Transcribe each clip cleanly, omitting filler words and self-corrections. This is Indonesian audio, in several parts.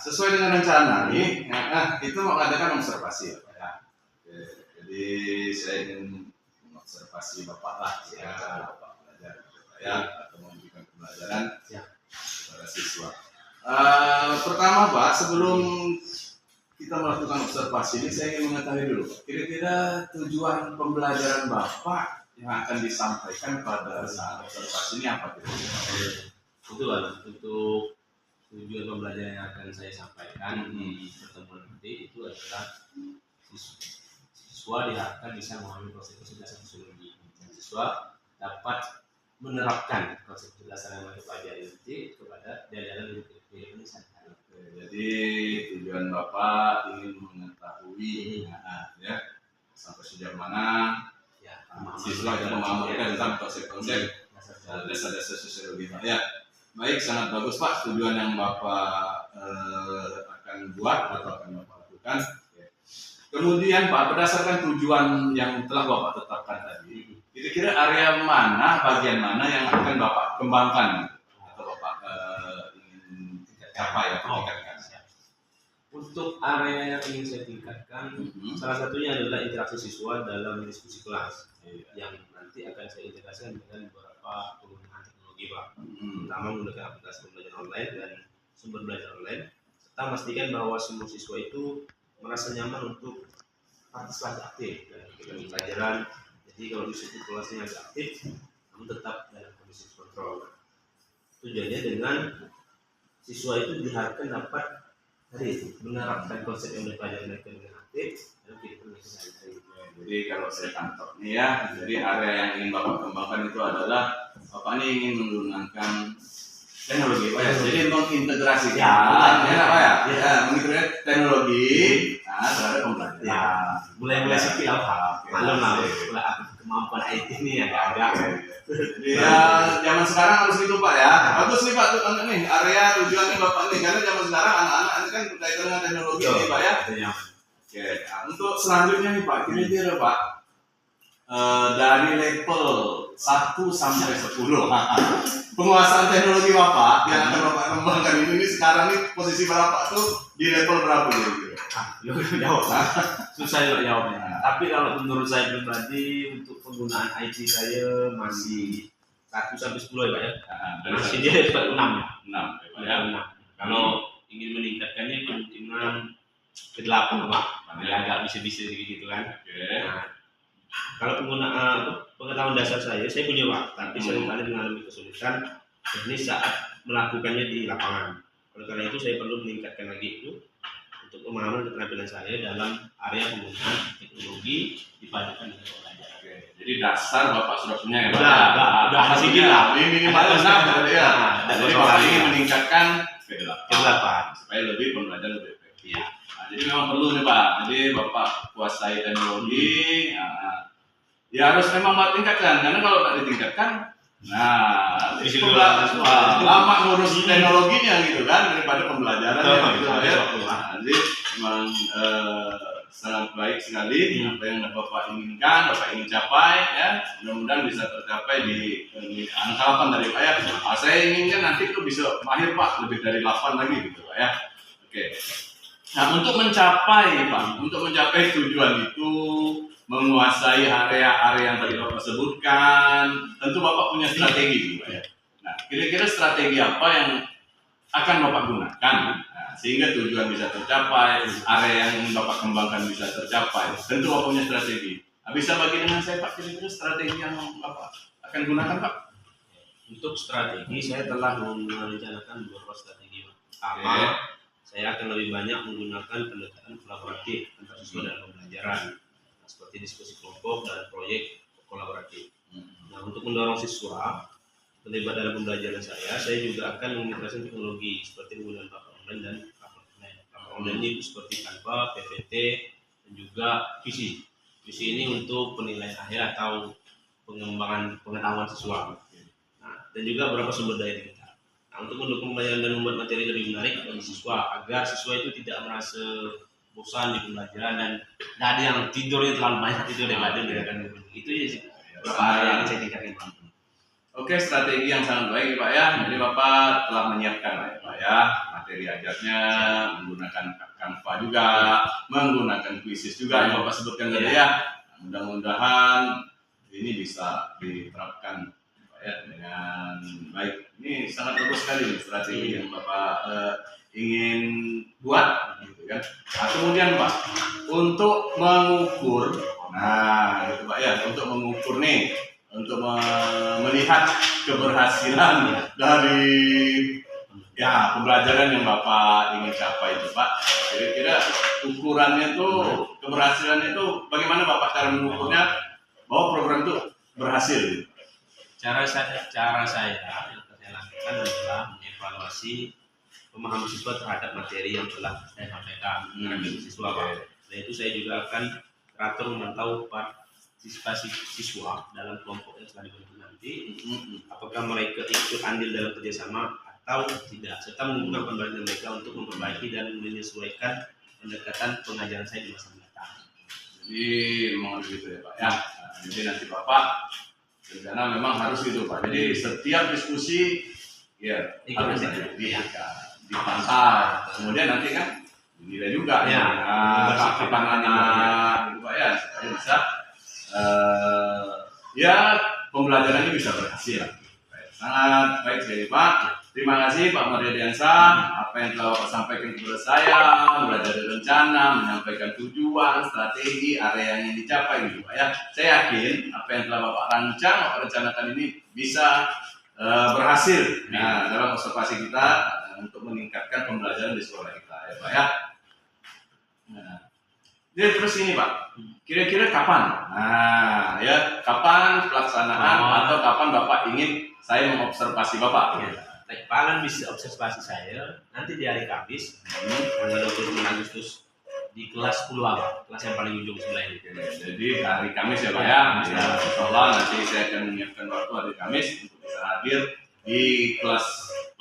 Sesuai dengan rencana nih, itu mengadakan observasi ya, Pak ya. Oke, jadi saya ingin mengobservasi Bapak lah, ya, cara Bapak belajar gitu, Pak ya, atau memberikan pembelajaran kepada siswa. Pertama Pak, sebelum kita melakukan observasi ini, saya ingin mengetahui dulu, Pak, kira-kira tujuan pembelajaran Bapak yang akan disampaikan pada saat observasi ini apa kira-kira? Betul, untuk tujuan pembelajaran yang akan saya sampaikan di pertemuan nanti itu adalah siswa diharapkan bisa memahami proses kecerdasan sosiologi dan siswa dapat menerapkan konsep kecerdasan yang mereka pelajari nanti kepada dalam kehidupan sehari-hari. Jadi tujuan Bapak ingin mengetahui ya sampai sejauh mana siswa yang memahami tentang konsep-konsep dasar-dasar sosiologi Pak ya. Baik, sangat bagus Pak tujuan yang Bapak akan buat atau akan Bapak lakukan. Kemudian Pak, berdasarkan tujuan yang telah Bapak tetapkan tadi, kira-kira area mana, bagian mana yang akan Bapak kembangkan atau Bapak ingin capai atau tingkatkan? Untuk area yang ingin saya tingkatkan, salah satunya adalah interaksi siswa dalam diskusi kelas yang nanti akan saya integrasikan dengan beberapa penggunaan teknologi Pak, terutama menggunakan aplikasi pembelajaran online dan sumber belajar online, serta memastikan bahwa semua siswa itu merasa nyaman untuk partisipasi aktif dalam kegiatan pembelajaran. Jadi kalau di situ kelasnya agak aktif, namun tetap dalam kondisi kontrol. Tujuannya dengan siswa itu diharapkan dapat menerapkan konsep yang dipelajari mereka dengan aktif dalam kehidupan mereka sehari-hari. Jadi kalau saya tangkap nih ya, jadi area yang ingin Bapak kembangkan itu adalah Bapak ini ingin menggunakan teknologi, Pak ya. Jadi mengintegrasikan, ya Pak ya, mengintegrasikan teknologi terhadap pembelajaran. Mulai sipil apa? Maklum lah, kemampuan IT ini agak-agak. Ya, zaman sekarang harus gitu Pak ya. Bagus nih Pak, nih area tujuannya Bapak nih, karena zaman sekarang anak-anak ini kan berkaitan dengan teknologi nih Pak ya. Oke, untuk selanjutnya nih Pak, kira-kira Pak dari level 1 sampai 10 penguasaan teknologi Bapak yang akan Bapak kembangkan ini sekarang nih posisi Bapak tuh di level berapa gitu? Jawab, susah juga jawabnya. Tapi kalau menurut saya pribadi untuk penggunaan IT saya masih 1 sampai 10 ya Pak ya. Masih di level 6. Kalau ingin meningkatkannya kemungkinan ke 8 Pak. Agak bisa-bisa gitu kan. Nah, kalau pengetahuan dasar saya punya Pak, tapi seringkali mengalami kesulitan ini saat melakukannya di lapangan. Oleh karena itu saya perlu meningkatkan lagi itu untuk pemahaman keterampilan saya dalam area penggunaan teknologi dipadukan dengan pembelajaran. Jadi dasar Bapak sudah punya ya Pak? Udah masih gila. Minimal 6 ya. Jadi Bapak ingin meningkatkan ke 8 supaya lebih pembelajaran lebih efektif. Jadi memang perlu nih Pak. Jadi Bapak kuasai teknologi, ya harus memang Bapak tingkatkan. Karena kalau tak ditingkatkan, lama ngurus teknologinya gitu kan daripada pembelajarannya gitu ya. Jadi memang sangat baik sekali apa yang Bapak inginkan, Bapak ingin capai ya. Mudah-mudahan bisa tercapai di angka 8 dari Pak ya. Saya inginkan nanti itu bisa mahir Pak lebih dari 8 lagi gitu Pak ya. Oke. Nah untuk mencapai tujuan itu, menguasai area-area yang tadi Bapak sebutkan, tentu Bapak punya strategi Pak ya. Nah kira-kira strategi apa yang akan Bapak gunakan sehingga tujuan bisa tercapai, area yang Bapak kembangkan bisa tercapai? Tentu Bapak punya strategi. Bisa bagi dengan saya Pak, kira-kira strategi yang Bapak akan gunakan Pak? Untuk strategi saya telah merencanakan beberapa strategi. Pertama, saya akan lebih banyak menggunakan pendekatan kolaboratif antar siswa dalam pembelajaran, seperti diskusi kelompok dan proyek kolaboratif. Nah, untuk mendorong siswa terlibat dalam pembelajaran saya juga akan mengintegrasikan teknologi seperti menggunakan platform online dan platform online. Platform online itu seperti Canva, PPT, dan juga visi. Visi ini untuk penilaian akhir atau pengembangan pengetahuan siswa. Nah, dan juga beberapa sumber daya digital. Nah, untuk mendukung pembelajaran dan membuat materi lebih menarik bagi siswa agar siswa itu tidak merasa bosan di pembelajaran dan tidak ada yang tidurnya terlalu banyak tidur di belajar kan itu ya sih beberapa area yang saya tingkatkan. Oke, strategi yang sangat baik Pak ya. Jadi Bapak telah menyiapkan lah ya Pak ya materi ajarnya, menggunakan Canva juga, menggunakan Quizzes juga yang Bapak sebutkan tadi ya. Mudah-mudahan ini bisa diterapkan Pak ya dengan baik. Ini sangat bagus sekali nih strategi yang Bapak ingin buat gitu kan. Nah, kemudian Pak, untuk mengukur, nah gitu Pak ya, untuk mengukur nih, untuk melihat keberhasilan dari ya pembelajaran yang Bapak ingin capai itu Pak. Kira-kira ukurannya tuh, keberhasilan itu bagaimana Bapak cara mengukurnya bahwa program itu berhasil? Cara saya yang saya lakukan adalah mengevaluasi pemahaman siswa terhadap materi yang telah saya sampaikan kepada siswa Pak. Dan itu saya juga akan teratur memantau partisipasi siswa dalam kelompok yang telah dibentuk nanti, apakah mereka ikut andil dalam kerjasama atau tidak, serta mengumpulkan pembelajaran mereka untuk memperbaiki dan menyesuaikan pendekatan pengajaran saya di masa mendatang. Jadi memang gitu ya Pak ya. Nah, jadi nanti Bapak rencana memang harus gitu Pak. Jadi setiap diskusi ya harus dipantau. Kemudian nanti kan dinilai juga ya. Keaktifan anak gitu Pak ya, supaya bisa ya pembelajarannya bisa berhasil. Sangat baik sekali Pak. Terima kasih Pak Mariadiansah, apa yang telah Bapak sampaikan kepada saya, mulai dari rencana, menyampaikan tujuan, strategi, area yang ingin dicapai gitu Pak ya. Saya yakin apa yang telah Bapak rancang, Bapak rencanakan ini bisa berhasil dalam observasi kita untuk meningkatkan pembelajaran di sekolah kita ya Pak ya. Nah, jadi terus ini Pak, kira-kira kapan? Nah ya, kapan pelaksanaan atau kapan Bapak ingin saya mengobservasi Bapak? Kalian bisa observasi saya nanti di hari Kamis tanggal 29 Agustus di kelas 10 awal, kelas yang paling ujung sebelah ini. Jadi hari Kamis ya Pak ya, insyaallah nanti saya akan menyiapkan waktu hari Kamis untuk bisa hadir di kelas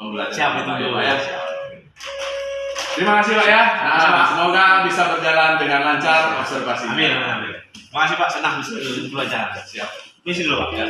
pembelajaran. Siap itu Pak ya. Terima kasih Pak ya. Nah, semoga bisa berjalan dengan lancar observasi. Amin. Terima kasih Pak, senang bisa belajar. Siap. Misi dulu Pak. Ya.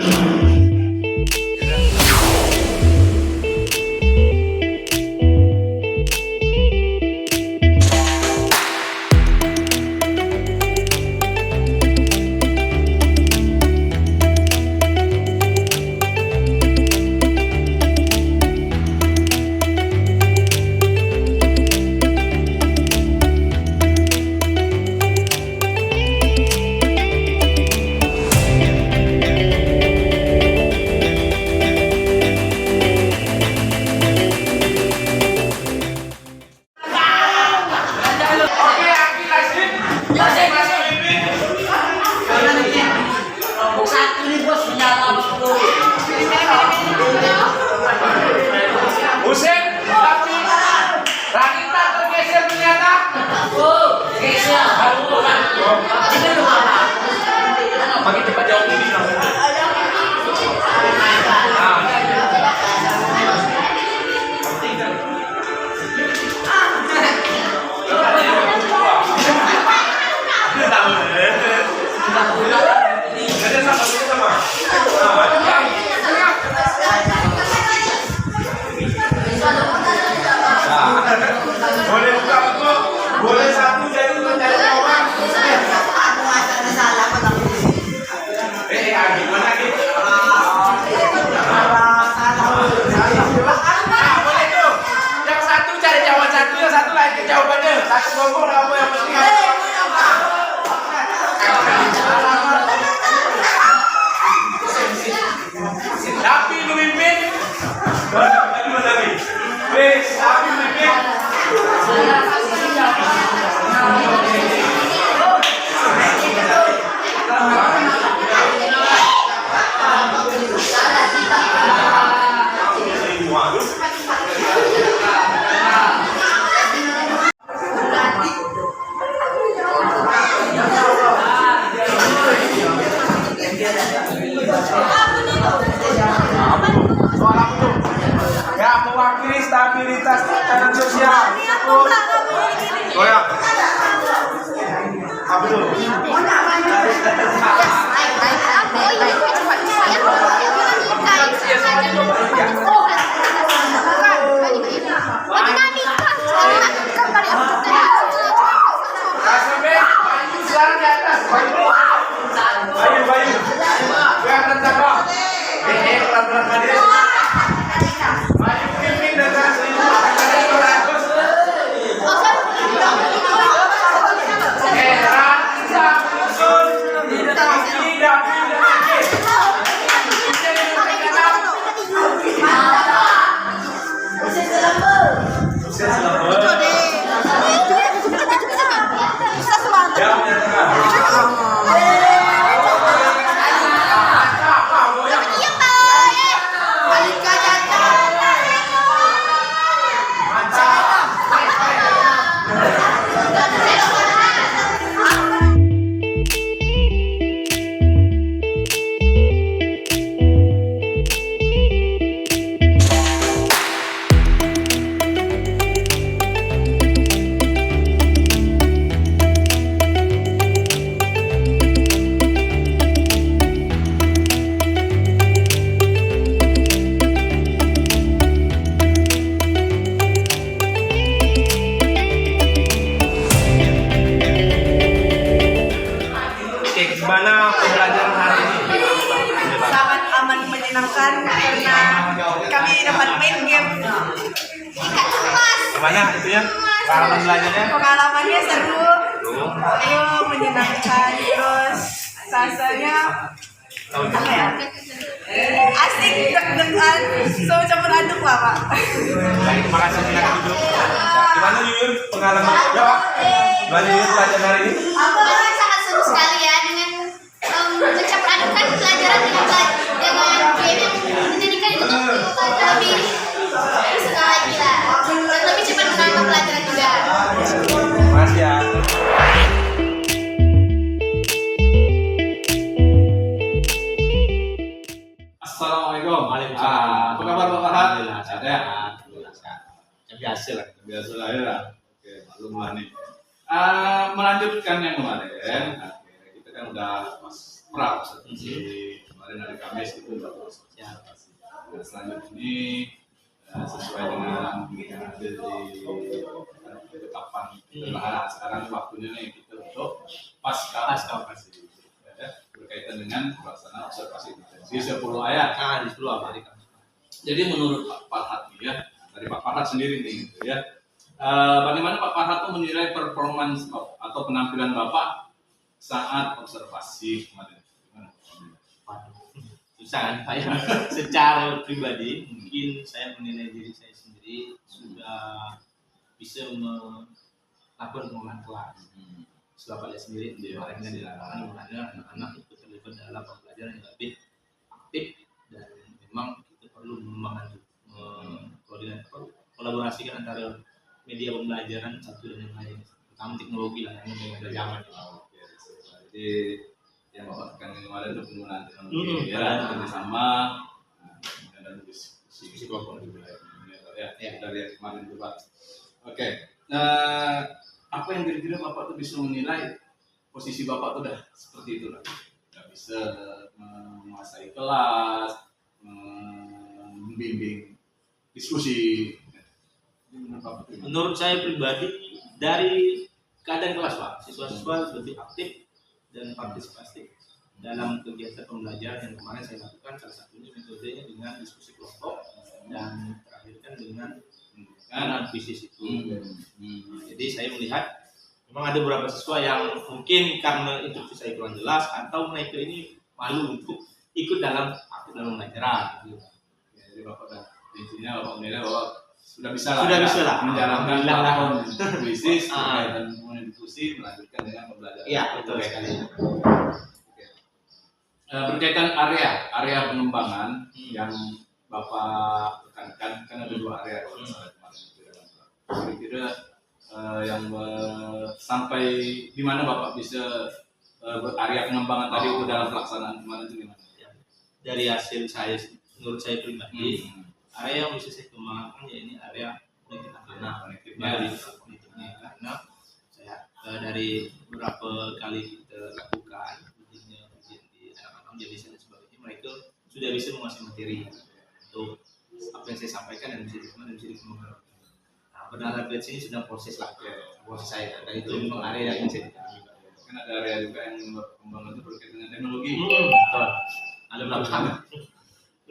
Makin cepat jawab ini. Boleh buka buku, boleh satu jadi mencari orang. Gimana gitu? Nah, boleh tuh. Yang satu cari jawaban satu, yang satu lain ke jawabannya. Satu ngomong apa yang penting. Tapi memimpin. Tapi memimpin. Ya, mewakili stabilitas tatanan sosial. Goyang. Apa tuh? Gimana pembelajaran hari ini? Sangat aman menyenangkan karena kami dapat main game. Gimana itu ya? Pengalaman belajarnya? Pengalamannya seru, menyenangkan, terus rasanya apa ya? Asik, deg-degan, so campur aduk lah Pak. Baik, terima kasih sudah duduk. Gimana Yuyun pengalaman? Ya Pak. Gimana Yuyun pelajaran hari ini? Sangat seru sekali ya dengan mencampur adukan pelajaran dengan game yang menjadikan itu lebih senang lagi lah dan lebih cepat menangkap pelajaran juga. Terima kasih ya. Assalamualaikum. Waalaikumsalam. Apa kabar Pak Farhan? Alhamdulillah, Sehat ya? Alhamdulillah sehat. Biasa lah. Biasa lah ya. Oke, maklum lah nih. Melanjutkan yang kemarin. Oke, kita kan udah pas prap kemarin hari Kamis itu udah pas. Nah, selanjutnya ini sesuai dengan yang ada di ketetapan nah, sekarang waktunya nih kita untuk pasca operasi berkaitan dengan pelaksanaan observasi intensi 10 ayat. Nah, di 10 apa? Jadi menurut Pak Farhat ya, dari Pak Farhat sendiri nih gitu ya. Bagaimana Pak Farhat tuh menilai performance atau penampilan Bapak saat observasi kemarin? Susah kan Pak ya? Secara pribadi mungkin saya menilai diri saya sendiri sudah bisa melakukan pengembangan kelas. Setelah Pak sendiri kemarin kan di lapangan dimana anak-anak itu terlibat dalam pembelajaran yang lebih aktif dan memang kita perlu mengembangkan kolaborasikan antara media pembelajaran satu dan yang lain, terutama teknologi lah yang memang dari zaman. Jadi yang Bapak tekan kemarin itu penggunaan teknologi ya, kerjasama dan diskusi kelompok juga ya dari yang kemarin itu Pak. Oke, apa yang kira-kira Bapak tuh bisa menilai posisi Bapak tuh udah seperti itu lah, nggak bisa menguasai kelas, membimbing diskusi. Menurut saya pribadi dari keadaan kelas Pak, siswa-siswa lebih aktif dan partisipatif dalam kegiatan pembelajaran yang kemarin saya lakukan. Salah satunya metodenya dengan diskusi kelompok dan terakhir kan dengan analisis itu. Jadi saya melihat memang ada beberapa siswa yang mungkin karena instruksi saya kurang jelas atau mereka ini malu untuk ikut dalam aktif dalam pembelajaran. Jadi Bapak udah intinya Bapak menilai bahwa sudah bisa lah menjalankan tahun bisnis dan diskusi melanjutkan dengan pembelajaran. Iya betul sekali. Berkaitan area pengembangan yang Bapak tekankan kan ada 2 area kalau salah kemarin. Kira-kira yang sampai di mana Bapak bisa area pengembangan tadi itu dalam pelaksanaan kemarin itu gimana? Dari hasil saya, menurut saya pribadi, area yang bisa saya kembangkan ya ini area pendidikan anak, karena saya dari beberapa kali kita lakukan ujian di anak-anak jadi dan sebagainya, mereka sudah bisa menguasai materi untuk semoga. Nah, benar upgrade sini sedang proses lah, proses saya. Dan itu memang area yang saya dalami. Kan ada area juga yang perkembangan itu berkaitan dengan teknologi. Betul. Ada belakang.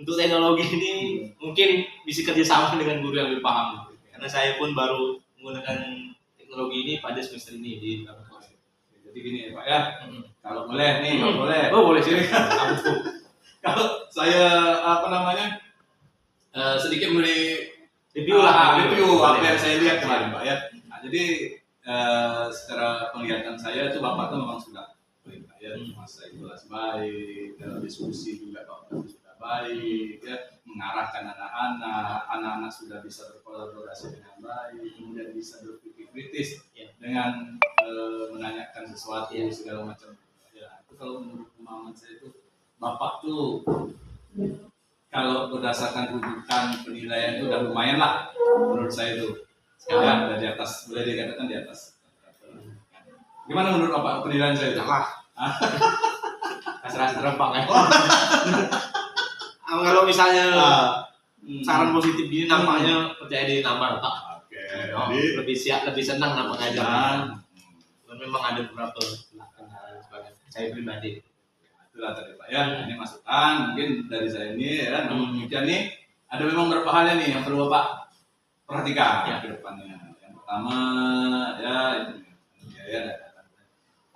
Untuk teknologi ini mungkin bisa kerjasama dengan guru yang lebih paham. Karena saya pun baru menggunakan teknologi ini pada semester ini di laboratorium. Jadi gini ya Pak ya, kalau boleh nih, kalau boleh. Oh boleh sih. Kalau saya sedikit memberi Review lah. review apa yang saya lihat kemarin Pak ya. Nah, jadi secara penglihatan saya itu Bapak tuh memang sudah baik Pak ya, masa ikhlas baik, dalam diskusi juga Bapak itu sudah baik ya, mengarahkan anak-anak sudah bisa berkolaborasi dengan baik, kemudian bisa berpikir kritis dengan menanyakan sesuatu segala macam. Ya, itu kalau menurut pemahaman saya itu Bapak tuh kalau berdasarkan rujukan penilaian itu udah lumayan lah menurut saya itu. Ya, udah di atas, boleh dikatakan di atas. Gimana menurut Bapak penilaian saya itu? Rasa terempang ya. Kalau misalnya saran positif gini nampaknya percaya diri nambah Pak. Oke. Oh, Jadi lebih siap, lebih senang nampak ngajar. Dan memang ada beberapa kendala dan sebagainya. Saya pribadi. itulah tadi Pak ya, ini masukan mungkin dari saya ini ya. Namun demikian nih ada memang beberapa halnya nih yang perlu Bapak perhatikan ke depannya. Yang pertama ya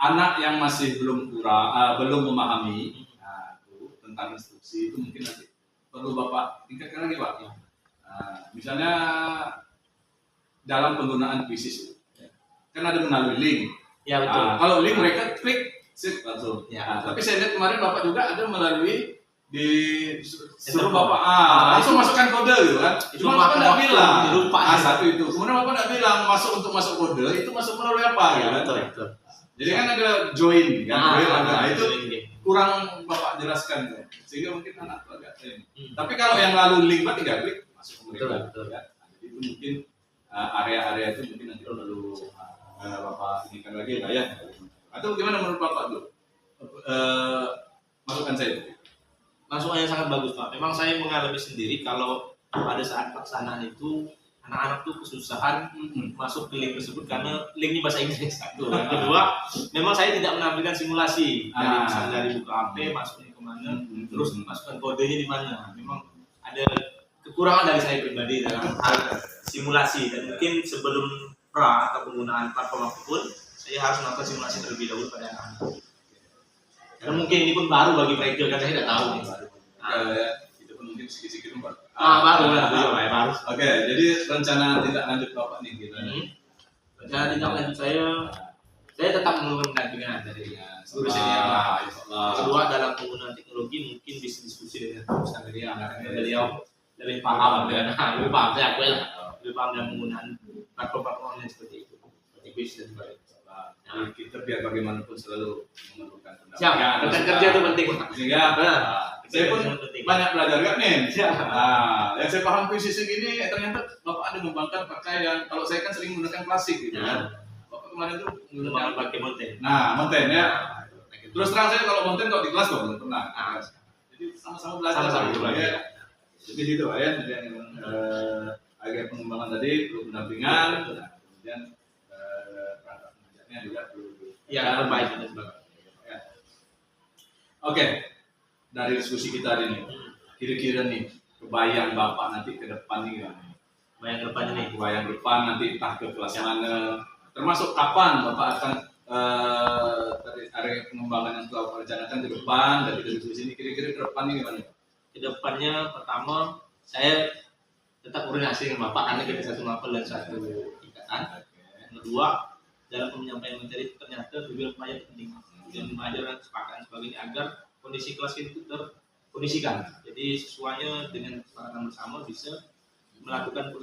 anak yang masih belum memahami tentang instruksi itu mungkin nanti perlu Bapak tingkatkan lagi Pak. Misalnya dalam penggunaan kuisis kan ada melalui link. Ya betul. Kalau link mereka klik sip langsung. Tapi saya lihat kemarin Bapak juga ada melalui suruh Bapak langsung masukkan kode gitu kan. Cuma Bapak tidak bilang. Satu itu. Kemudian Bapak tidak bilang untuk masuk kode itu masuk melalui apa gitu kan. Betul. Jadi kan ada join kan. Itu kurang Bapak jelaskan tuh. Sehingga mungkin anak agak Tapi kalau yang lalu link Bapak tinggal klik masuk ke mereka. Betul. Jadi itu mungkin area-area itu mungkin nanti perlu Bapak inikan lagi Pak ya. Atau gimana menurut Bapak tuh? Masukan saya. Masukan yang sangat bagus Pak. Memang saya mengalami sendiri kalau pada saat pelaksanaan itu anak-anak tuh kesusahan masuk ke link tersebut karena linknya bahasa Inggris. Satu. Yang kedua, memang saya tidak menampilkan simulasi dari misalnya dari buka HP masuknya kemana, terus masukkan kodenya di mana. Memang ada kekurangan dari saya pribadi dalam hal simulasi dan mungkin sebelum atau penggunaan platform apapun saya harus melakukan simulasi terlebih dahulu pada anak-anak. Karena mungkin ini pun baru bagi mereka kan saya tidak tahu nih. Itu pun mungkin sedikit-sedikit Pak. Baru. Oke, jadi rencana tindak lanjut Bapak nih gitu. Rencana tindak lanjut saya tetap mendampingan dari guru senior. Kedua dalam penggunaan teknologi mungkin bisa diskusi dengan Ustaz Ria karena beliau lebih paham lebih paham dalam penggunaan platform online seperti itu, seperti kuis dan sebagainya. Kita biar bagaimanapun selalu memerlukan pendapat. Siap, rekan kerja itu penting. Sehingga saya pun banyak belajar kan nih. Yang saya paham kuisis gini ternyata Bapak ada mengembangkan pakai yang kalau saya kan sering menggunakan klasik gitu kan. Bapak kemarin tuh menggunakan pakai Mountain. Mountain ya. Terus terang saya kalau Mountain kok di kelas kok belum pernah. Jadi sama-sama belajar. Ya. Jadi gitu Pak ya. Jadi agak pengembangan tadi perlu pendampingan, kemudian perangkat pengajarnya juga perlu terbaik dan sebagainya. Oke, dari diskusi kita hari ini, kira-kira nih kebayang Bapak nanti ke depan nih gimana? Kebayang depan nanti entah ke kelas mana, termasuk kapan Bapak akan dari area pengembangan yang telah rencanakan ke depan dari diskusi ini kira-kira ke depan nih gimana? Kedepannya pertama saya tetap koordinasi dengan Bapak karena kita satu mapel dan satu ikatan. Kedua, dalam penyampaian materi ternyata tujuan pelajar penting. Tujuan pelajaran kesepakatan sebagainya agar kondisi kelas itu terkondisikan. Jadi sesuainya dengan kesepakatan bersama bisa melakukan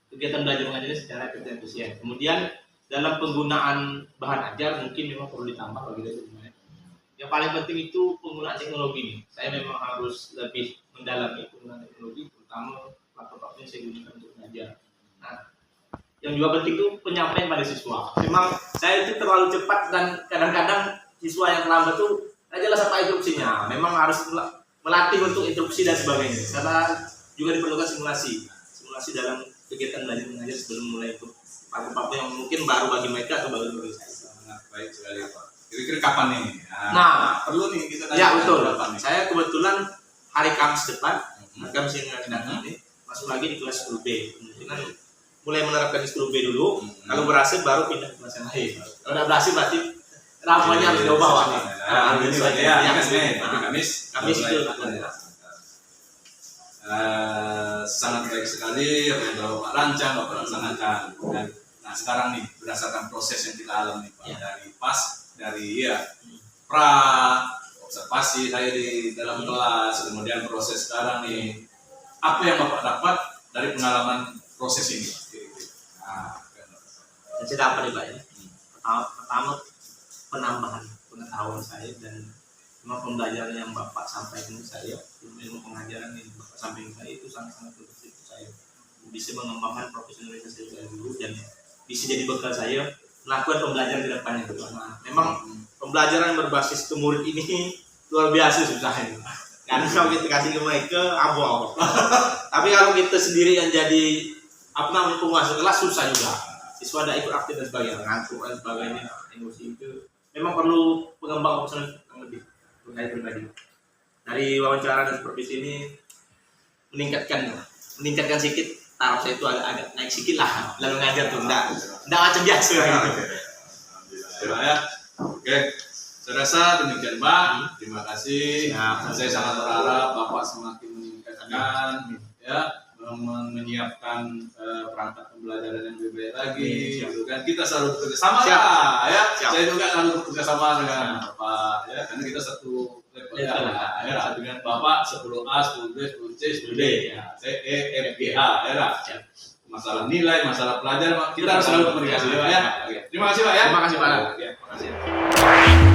kegiatan belajar mengajarnya secara efisien. Kemudian dalam penggunaan bahan ajar mungkin memang perlu ditambah bagi dari semuanya. Yang paling penting itu penggunaan teknologi ini. Saya memang harus lebih mendalami penggunaan teknologi, terutama laptop yang saya gunakan untuk belajar. Nah, yang juga penting itu penyampaian pada siswa. Memang saya itu terlalu cepat dan kadang-kadang siswa yang terlambat tuh tidak jelas apa instruksinya. Memang harus melatih untuk instruksi dan sebagainya. Karena juga diperlukan simulasi dalam kegiatan belajar mengajar sebelum mulai untuk paku-paku yang mungkin baru bagi mereka atau baru bagi saya. Sangat baik sekali Pak. Kira-kira kapan nih? Nah, perlu nih kita Ya tanya betul. kapan nih? Saya kebetulan hari Kamis depan, hari Kamis yang akan datang ini masuk lagi di kelas 10B. Kemungkinan mulai menerapkan di 10B dulu. Kalau berhasil baru pindah ke kelas yang lain. Kalau tidak berhasil berarti ramuannya harus diubah Pak. Ini saja ya, Kamis. Kamis itu. Sangat baik sekali apa yang Bapak rancang, Bapak laksanakan. Dan nah sekarang nih berdasarkan proses yang kita alami Pak, dari pra observasi saya di dalam kelas, kemudian proses sekarang nih, apa yang Bapak dapat dari pengalaman proses ini? Dan saya dapat nih Pak ya. Pertama penambahan pengetahuan saya dan memang pembelajaran yang Bapak sampaikan ke saya, ilmu pengajaran yang Bapak sampaikan ke saya itu sangat-sangat produktif saya. Bisa mengembangkan profesionalitas saya dulu dan bisa jadi bekal saya melakukan pembelajaran ke depannya. Nah, memang pembelajaran berbasis ke murid ini luar biasa susahnya. Karena kalau kita kasih ke mereka abu-abu. Tapi kalau kita sendiri yang jadi penguasa kelas susah juga. Siswa ada ikut aktif dan sebagainya, ngantuk dan sebagainya, emosi itu memang perlu pengembangan profesional yang lebih terkait pribadi. Dari wawancara dan supervisi ini meningkatkan sedikit taraf saya itu agak naik sedikit lah. Lalu ngajar tuh enggak macam biasa gitu. Alhamdulillah ya. Oke, saya rasa demikian Pak. Terima kasih. Saya sangat berharap Bapak semakin meningkatkan ya, menyiapkan perangkat pembelajaran yang lebih baik lagi. Gitu kan. Kita selalu bekerja sama ya. Saya juga selalu bekerja sama dengan Bapak ya, karena kita satu level ya. Dengan Bapak 10A, 10B, 10C, 10D ya. C, E, F, G, H ya. Masalah nilai, masalah pelajaran kita harus selalu komunikasi ya. Terima kasih Pak ya. Terima kasih Pak. Terima kasih.